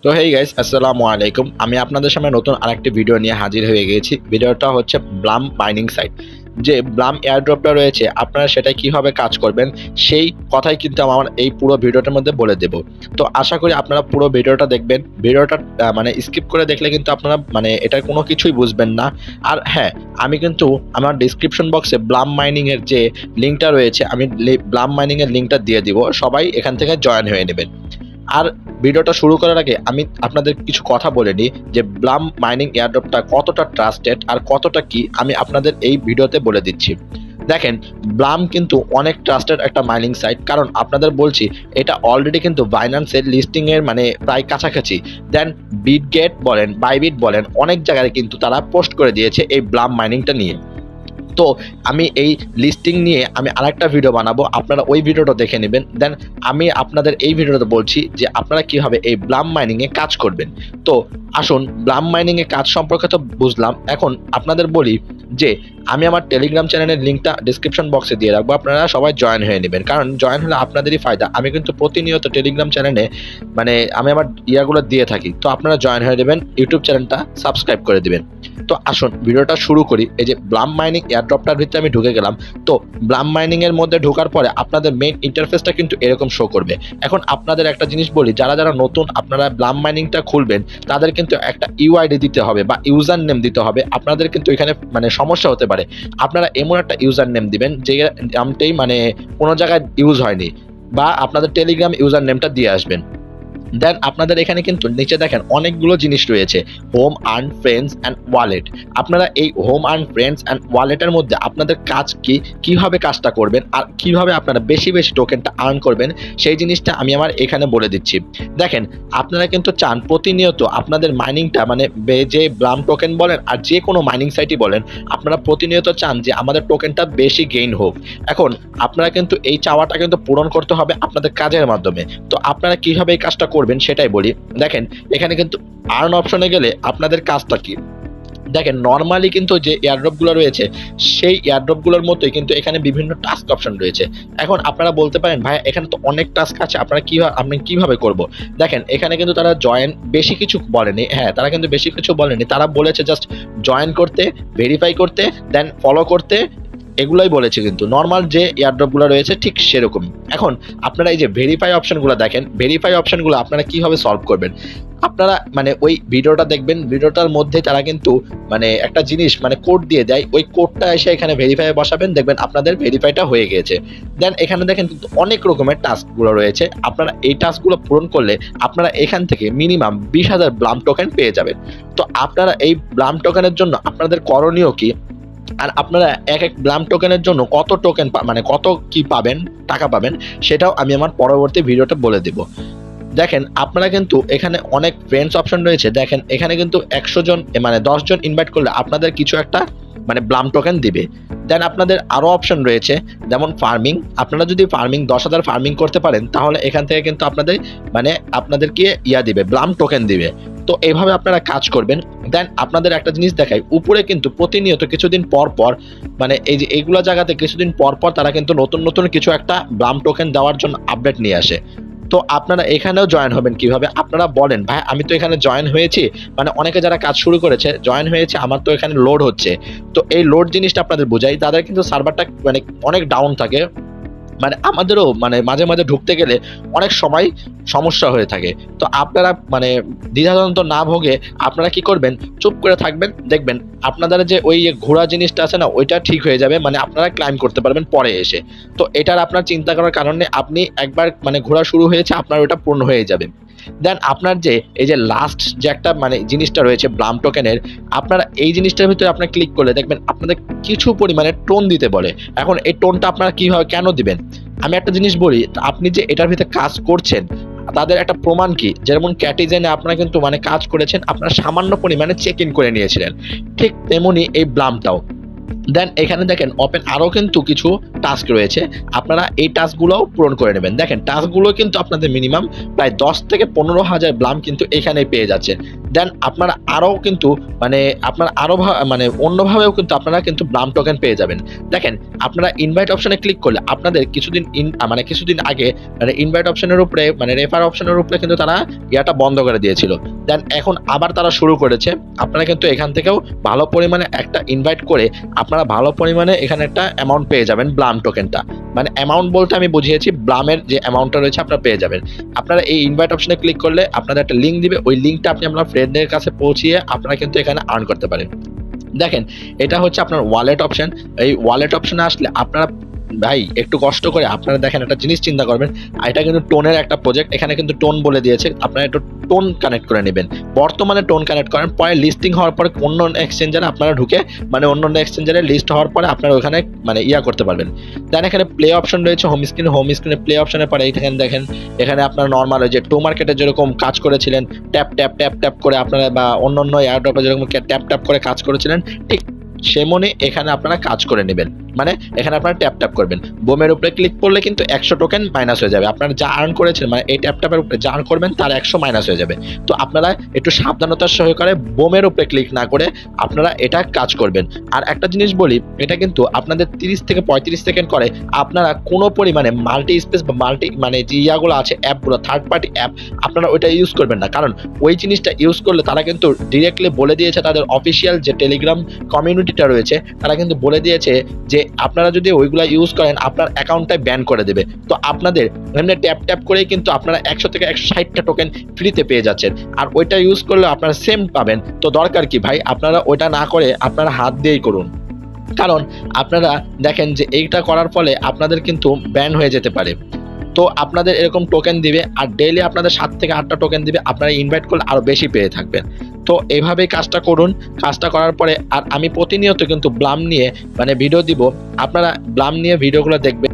তো hey guys, আসসালামু আলাইকুম। আমি আপনাদের সামনে নতুন আরেকটি ভিডিও নিয়ে হাজির হয়ে গেছি। ভিডিওটা হচ্ছে ব্লাম মাইনিং সাইট। যে ব্লাম এয়ারড্রপটা রয়েছে, আপনারা সেটা কিভাবে কাজ করবেন সেই কথাই কিন্তু আমার এই পুরো ভিডিওটার মধ্যে বলে দেব। তো আশা করি আপনারা পুরো ভিডিওটা দেখবেন। ভিডিওটা মানে স্কিপ করে দেখলে কিন্তু আপনারা মানে এটার কোনো কিছুই বুঝবেন না। আর হ্যাঁ, আমি কিন্তু আমার ডিসক্রিপশন বক্সে ব্লাম মাইনিং এর যে লিঙ্কটা রয়েছে, আমি ব্লাম মাইনিং এর লিঙ্কটা দিয়ে দিব। সবাই এখান থেকে জয়েন হয়ে নেবেন। আর ভিডিওটা শুরু করার আগে আমি আপনাদের কিছু কথা বলে নিই যে ব্লাম মাইনিং এয়ারড্রপটা কতটা ট্রাস্টেড আর কতটা কি আমি আপনাদের এই ভিডিওতে বলে দিচ্ছি। দেখেন, ব্লাম কিন্তু অনেক ট্রাস্টেড একটা মাইনিং সাইট, কারণ আপনাদের বলছি এটা অলরেডি কিন্তু বাইন্যান্সের লিস্টিংয়ের মানে প্রায় কাছাকাছি। দেন বিটগেট বলেন, বাইবিট বলেন, অনেক জায়গায় কিন্তু তারা পোস্ট করে দিয়েছে এই ব্লাম মাইনিংটা নিয়ে। তো আমি এই লিস্টিং নিয়ে আমি আরেকটা ভিডিও বানাবো, আপনারা ওই ভিডিওটা দেখে নেবেন। দেন আমি আপনাদের এই ভিডিওতে বলছি যে আপনারা কীভাবে এই ব্লাম মাইনিংয়ে কাজ করবেন। তো আসুন, ব্লাম মাইনিংয়ে কাজ সম্পর্কে তো বুঝলাম, এখন আপনাদের বলি যে আমি আমার টেলিগ্রাম চ্যানেলের লিঙ্কটা ডিসক্রিপশন বক্সে দিয়ে রাখবো। আপনারা সবাই জয়েন হয়ে নেবেন, কারণ জয়েন হলে আপনাদেরই ফায়দা। আমি কিন্তু প্রতিনিয়ত টেলিগ্রাম চ্যানেলে মানে আমি আমার ইয়াগুলো দিয়ে থাকি। তো আপনারা জয়েন হয়ে নেবেন, ইউটিউব চ্যানেলটা সাবস্ক্রাইব করে দেবেন। তো আসুন ভিডিওটা শুরু করি। এই যে ব্লাম মাইনিং এয়ারড্রপটার ভিতরে আমি ঢুকে গেলাম। তো ব্লাম মাইনিং এর মধ্যে ঢোকার পরে আপনাদের মেইন ইন্টারফেসটা কিন্তু এরকম শো করবে। এখন আপনাদের একটা জিনিস বলি, যারা যারা নতুন আপনারা ব্লাম মাইনিংটা খুলবেন, তাদের কিন্তু একটা ইউআইডি দিতে হবে বা ইউজার নেম দিতে হবে। আপনাদের কিন্তু এখানে মানে সমস্যা হতে পারে। আপনারা এমন একটা ইউজার নেম দিবেন যে নামটাই মানে কোনো জায়গায় ইউজ হয়নি, বা আপনাদের টেলিগ্রাম ইউজার নেমটা দিয়ে আসবেন। দেন আপনাদের এখানে কিন্তু নিচে দেখেন অনেকগুলো জিনিস রয়েছে, home earn, friends and wallet. আপনারা এই হোম আর্ন, ফ্রেন্ডস অ্যান্ড ওয়ালেটের মধ্যে আপনাদের কাজ কি, কিভাবে কাজটা করবেন আর কিভাবে আপনারা বেশি বেশি টোকেনটা আর্ন করবেন, সেই জিনিসটা আমি আমার এখানে বলে দিচ্ছি। দেখেন, আপনারা কিন্তু চান প্রতিনিয়ত আপনাদের মাইনিংটা মানে যে ব্লাম টোকেন বলেন আর যে কোনো মাইনিং সাইটই বলেন, আপনারা প্রতিনিয়ত চান যে আমাদের টোকেনটা বেশি গেইন হোক। এখন আপনারা কিন্তু এই চাওয়াটা কিন্তু পূরণ করতে হবে আপনাদের কাজের মাধ্যমে। তো আপনারা কিভাবে এই কাজটা করবেন সেটাই বলি। দেখেন, এখানে কিন্তু আর্ন অপশনে গেলে আপনাদের কাজটা কি, দেখেন নর্মালি কিন্তু যে এয়ারড্রপগুলো রয়েছে সেই এয়ারড্রপগুলোর মতোই কিন্তু এখানে বিভিন্ন টাস্ক অপশন রয়েছে। এখন আপনারা বলতে পারেন, ভাই এখানে তো অনেক টাস্ক আছে, আমি কিভাবে করব? দেখেন, এখানে কিন্তু তারা জয়েন বেশি কিছু বলেনি। হ্যাঁ, তারা কিন্তু বেশি কিছু বলেনি, তারা বলেছে জাস্ট জয়েন করতে, ভেরিফাই করতে, দেন ফলো করতে, এগুলোই বলেছে। কিন্তু নর্মাল যে এয়ারড্রপগুলো রয়েছে ঠিক সেরকম। এখন আপনারা এই যে ভেরিফাই অপশনগুলো দেখেন, ভেরিফাই অপশনগুলো আপনারা কিভাবে সলভ করবেন, আপনারা মানে ওই ভিডিওটা দেখবেন। ভিডিওটার মধ্যে তারা কিন্তু মানে একটা জিনিস মানে কোড দিয়ে দেয়, ওই কোডটা এসে এখানে ভেরিফাই বসাবেন, দেখবেন আপনাদের ভেরিফাইটা হয়ে গিয়েছে। দেন এখানে দেখেন কিন্তু অনেক রকমের টাস্কগুলো রয়েছে। আপনারা এই টাস্কগুলো পূরণ করলে আপনারা এখান থেকে মিনিমাম 20,000 ব্লাম টোকেন পেয়ে যাবেন। তো আপনারা এই ব্লাম টোকেনের জন্য আপনাদের করণীয় কি, আর আপনারা এক এক ব্লাম টোকেনের জন্য কত টোকেন মানে কত কি পাবেন, টাকা পাবেন, সেটাও আমি আমার পরবর্তী ভিডিওতে বলে দেব। দেখেন, আপনারা কিন্তু এখানে অনেক ফ্রেন্ডস অপশন রয়েছে। দেখেন, এখানে কিন্তু 100 জন মানে 10 জন ইনভাইট করলে আপনাদের কিছু একটা মানে ব্লাম টোকেন দিবে। দেন আপনাদের আরও অপশন রয়েছে, যেমন ফার্মিং। আপনারা যদি 10,000 ফার্মিং করতে পারেন, তাহলে এখান থেকে কিন্তু আপনাদেরকে দিবে, ব্লাম টোকেন দিবে। তো এইভাবে আপনারা কাজ করবেন। দেন আপনাদের একটা জিনিস দেখাই, উপরে কিন্তু প্রতিনিয়ত কিছুদিন পর পর মানে এই যে এইগুলো জায়গাতে কিছুদিন পর পর তারা কিন্তু নতুন নতুন কিছু একটা ব্লাম টোকেন দেওয়ার জন্য আপডেট নিয়ে আসে। তো আপনারা এখানেও জয়েন হবেন কিভাবে? আপনারা বলেন, ভাই আমি তো এখানে জয়েন হয়েছি, মানে অনেকে যারা কাজ শুরু করেছে জয়েন হয়েছে, আমার তো এখানে লোড হচ্ছে। তো এই লোড জিনিসটা আপনাদের বোঝাই, তাদের কিন্তু সার্ভারটা মানে অনেক ডাউন থাকে। মানে আমাদেরও মানে মাঝে মাঝে ঢুকতে গেলে অনেক সময় সমস্যা হয়ে থাকে। তো আপনারা মানে দ্বিধাদ্বন্দ্ব না ভোগে আপনারা কি করবেন, চুপ করে থাকবেন, দেখবেন আপনাদের যে ওই ঘোড়া জিনিসটা আছে না, ওইটা ঠিক হয়ে যাবে, মানে আপনারা ক্লাইম করতে পারবেন পরে এসে। তো এটার আপনার চিন্তা করার কারণে আপনি একবার মানে ঘোড়া শুরু হয়েছে, আপনার ওটা পূর্ণ হয়ে যাবে। দেন আপনার যে এই যে লাস্ট যে একটা মানে জিনিসটা রয়েছে ব্লাম টোকেনের, আপনারা এই জিনিসটার ভিতরে আপনারা ক্লিক করলে দেখবেন আপনাদের কিছু পরিমাণে টোন দিতে বলে। এখন এই টোনটা আপনারা কিভাবে কেন দিবেন, আমি একটা জিনিস বলি, আপনি যে এটার ভিতরে কাজ করছেন তাদের একটা প্রমাণ কি, যেমন ক্যাটিজেনে আপনারা কিন্তু মানে কাজ করেছেন, আপনারা সামান্য পরিমাণে চেক ইন করে নিয়েছিলেন, ঠিক তেমনি এই ব্লামটাও দেন এখানে দেখেন ওপেন আরও কিন্তু কিছু টাস্ক রয়েছে, আপনারা এই টাস্কগুলোও পূরণ করে নেবেন। দেখেন টাস্কগুলো কিন্তু আপনাদের মিনিমাম প্রায় 10 থেকে 15 হাজার ব্লাম কিন্তু এখানেই পেয়ে যাচ্ছেন। দেন আপনারা আরও কিন্তু আপনারা আরও অন্যভাবেও কিন্তু আপনারা কিন্তু ব্লাম টোকেন পেয়ে যাবেন। দেখেন আপনারা ইনভাইট অপশনে ক্লিক করলে আপনাদের কিছুদিন আগে ইনভাইট অপশনের উপরে রেফার অপশনের উপরে কিন্তু তারা ইয়াটা বন্ধ করে দিয়েছিল। দেন এখন আবার তারা শুরু করেছে। আপনারা কিন্তু এখান থেকেও ভালো পরিমাণে একটা ইনভাইট করে আপনারা ভালো পরিমাণে এখানে একটা অ্যামাউন্ট পেয়ে যাবেন ব্লাম টোকেনটা। অ্যামাউন্ট বলতে আমি বুঝিয়েছি ব্লামের যে অ্যামাউন্টটা রয়েছে আপনারা পেয়ে যাবেন। আপনারা এই ইনভাইট অপশনে ক্লিক করলে আপনাদের একটা লিঙ্ক দিবে, ওই লিঙ্কটা আপনি আপনার ফ্রেন্ডের কাছে পৌঁছিয়ে আপনারা কিন্তু এখানে আর্ন করতে পারেন। দেখেন এটা হচ্ছে আপনার ওয়ালেট অপশন। এই ওয়ালেট অপশনে আসলে আপনারা ভাই একটু কষ্ট করে আপনারা দেখেন একটা জিনিস চিন্তা করবেন, এটা কিন্তু টোনের একটা প্রজেক্ট, এখানে কিন্তু টোন বলে দিয়েছে, আপনারা একটু টোন কানেক্ট করে নেবেন। বর্তমানে টোন কানেক্ট করেন, পরে লিস্টিং হওয়ার পরে অন্য এক্সচেঞ্জারে আপনারা ঢুকে অন্য এক্সচেঞ্জারে লিস্ট হওয়ার পরে আপনারা ওখানে ইয়া করতে পারবেন। দেন এখানে প্লে অপশন রয়েছে হোম স্ক্রিনে প্লে অপশনের পরে এখানে দেখেন এখানে আপনারা নর্মাল ওই যে টো মার্কেটে যেরকম কাজ করেছিলেন ট্যাপ ট্যাপ ট্যাপ ট্যাপ করে আপনারা, বা অন্য এয়ারড্রপে যেরকম ট্যাপ ট্যাপ করে কাজ করেছিলেন, ঠিক সেমনি এখানে আপনারা কাজ করে নেবেন। এখানে আপনারা ট্যাপ ট্যাপ করবেন, বোমের উপরে ক্লিক করলে কিন্তু 100 টোকেন মাইনাস হয়ে যাবে। আপনারা যা আর্ন করেছেন এই ট্যাপ ট্যাপের উপরে যা আর্ন করবেন তার 100 মাইনাস হয়ে যাবে। তো আপনারা একটু সাবধানতার সহকারে বোমের উপরে ক্লিক না করে আপনারা এটা কাজ করবেন। আর একটা জিনিস বলি, এটা কিন্তু আপনাদের 30 থেকে 35 সেকেন্ড করে আপনারা কোনো পরিমাণে মাল্টি স্পেস বা যে ইয়াগুলো আছে অ্যাপগুলো থার্ড পার্টি অ্যাপ আপনারা ওইটা ইউজ করবেন না, কারণ ওই জিনিসটা ইউজ করলে তারা কিন্তু ডিরেক্টলি বলে দিয়েছে, তাদের অফিসিয়াল যে টেলিগ্রাম কমিউনিটিটা রয়েছে তারা কিন্তু বলে দিয়েছে যে আপনারা যদি ওইগুলা ইউজ করেন আপনার অ্যাকাউন্টটাই ব্যান করে দেবে। তো আপনাদের এমনি ট্যাপ ট্যাপ করেই কিন্তু আপনারা 100 থেকে 160টা টোকেন ফ্রিতে পেয়ে যাচ্ছেন, আর ওইটা ইউজ করলে আপনারা সেম পাবেন। তো দরকার কি ভাই, আপনারা ওইটা না করে আপনারা হাত দিয়েই করুন, কারণ আপনারা দেখেন যে এইটা করার ফলে আপনাদের কিন্তু ব্যান হয়ে যেতে পারে। তো আপনাদের এরকম টোকেন দিবে, আর ডেইলি আপনাদের 7 থেকে 8টা টোকেন দিবে, আপনারা ইনভাইট করলে আরও বেশি পেয়ে থাকবেন। তো এইভাবেই কাজটা করুন। কাজটা করার পরে আর আমি প্রতিনিয়ত কিন্তু ব্লাম নিয়ে ভিডিও দিব, আপনারা ব্লাম নিয়ে ভিডিওগুলো দেখবেন।